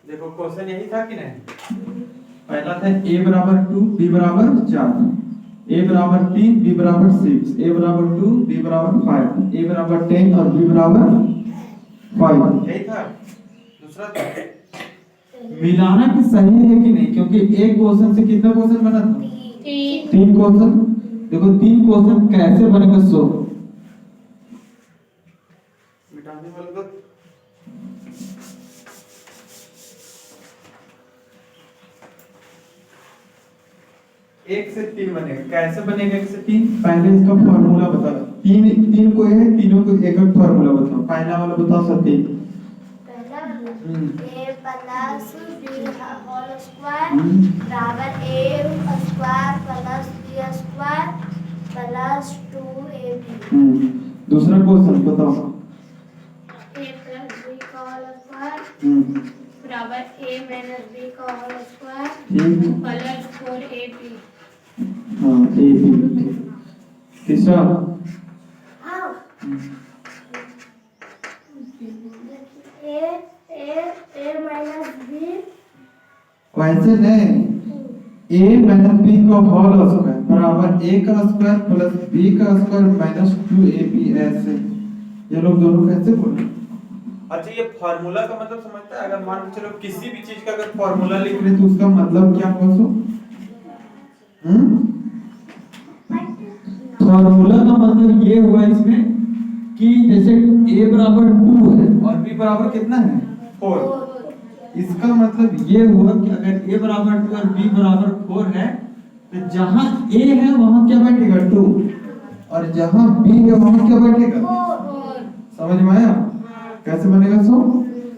देखो क्वेश्चन यही था कि नहीं? पहला था a बराबर 2 b बराबर 4, a बराबर 3 b बराबर 6, a बराबर 2 b बराबर 5, a बराबर 10 और b बराबर 5। यही था। दूसरा था मिलाना कि सही है कि नहीं, क्योंकि एक क्वेश्चन से कितना क्वेश्चन बना था? 3 क्वेश्चन। देखो 3 क्वेश्चन कैसे बनेगा सो मिटाने वाले को 1 से 3 बनेगा। कैसे बनेगा 1 से 3? पहले इसका फार्मूला बता। तीन को है, तीनों को एक एक फार्मूला बताओ। पहला वाला बताओ सत्य। पहला a plus b whole square बराबर a square plus b square plus 2ab। दूसरा क्वेश्चन बताओ। a प्लस b का होल स्क्वायर बराबर a माइनस b का होल स्क्वायर प्लस 4ab। हाँ ए बी। तीसरा a माइनस b वैसे नहीं, a माइनस b का होल स्क्वायर बराबर a का स्क्वायर प्लस b का स्क्वायर माइनस 2ab। ऐसे ये लोग दोनों कैसे बोले? अच्छा, ये फार्मूला का मतलब समझता है? अगर मान के चलो किसी भी चीज का अगर फार्मूला लिख लिख रहे तो उसका मतलब क्या होगा? फार्मूला का मतलब ये हुआ इसमें कि जैसे a बराबर 2 है और b बराबर कितना है? 4। इसका मतलब ये हुआ कि अगर a बराबर 2 और b बराबर 4 है तो जहां a है वहां क्या बैठेगा? 2, और जहां b है वहां क्या बैठेगा? समझ में आया कैसे बनेगा सो?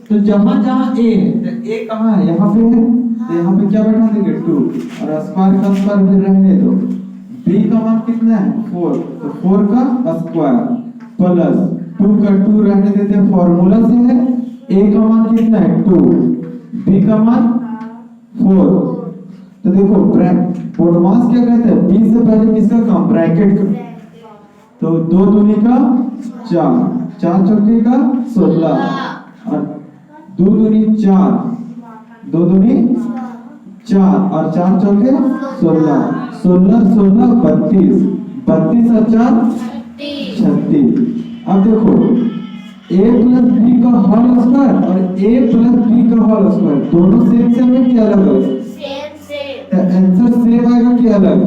तो जहां जहां a है तो a कहां है? यहाँ पे है, तो यहाँ पे क्या बैठा देंगे? 2, और स्क्वायर का स्क्वायर भी रहने दो। b का मान कितना है? 4, तो 4 का स्क्वायर प्लस 2 का 2 रहने देते हैं, फार्मूला से है। a का मान कितना है? 2, b का मान 4। तो देखो बोडमास क्या कहते हैं? b से पहले किसका काम? ब्रैकेट का। तो 2 दूनी का 4, 4 चौके का 16, और 2 दूनी 4, 2 दूनी 4 और 4 चौके 16, 16 16 32, 32 और 4 36। अब देखो a प्लस b का होल स्क्वायर और a प्लस b का होल स्क्वायर दोनों सेम है कि अलग अलग? सेम। आंसर सेम आएगा कि अलग?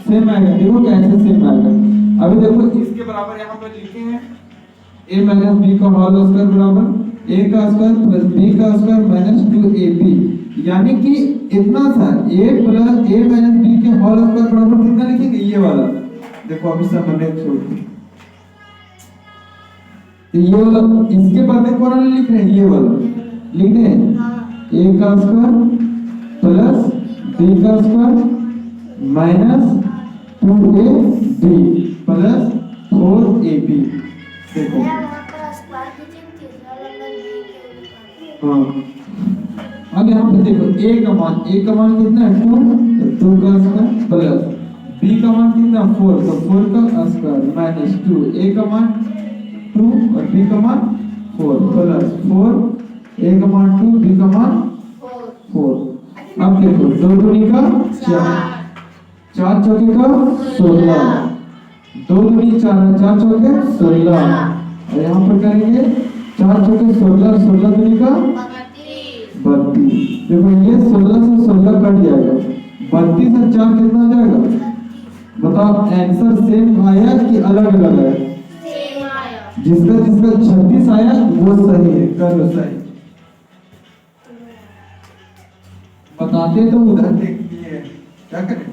सेम आएगा। देखो कैसे सेम आएगा। अभी देखो इसके बराबर यहाँ पर लिखे हैं a माइनस b का होल स्क्वायर बराबर a का स्क्वायर प्लस b का स्क्वायर माइनस 2ab, यानी कि इतना सा a plus a minus b के होल स्क्वायर बराबर कितना लिखेंगे? ये वाला। देखो अभी सब मैंने छोड़ दिया, तो ये वाला इसके बाद में कौन वाला लिख रहे हैं? ये वाला लिख रहे हैं a का स्क्वायर प्लस b का square minus 2ab plus 4ab। देखो हाँ, अब यहाँ पे देखो a का मान कितना है? 2, तो 2 का स्क्वायर प्लस b का मान कितना? 4, तो 4 का स्क्वायर माइनस 2, a का मान 2 और b का मान 4 प्लस 4, a का मान 2, b का मान 4। अब देखो 2 दूनी का 4, 4 चौके का 16, 2 दूनी 4, 4 चौके 16, और यहाँ पर करेंगे 4 चौके 16, 16 दूनी का 32। देखो ये 16 से 16 कट जाएगा, 32 और 4 कितना हो जाएगा? बताओ आंसर सेम आया कि अलग अलग है? जिसका 36 आया वो सही है, कर सही। बताते तो उधर देखिए क्या करें।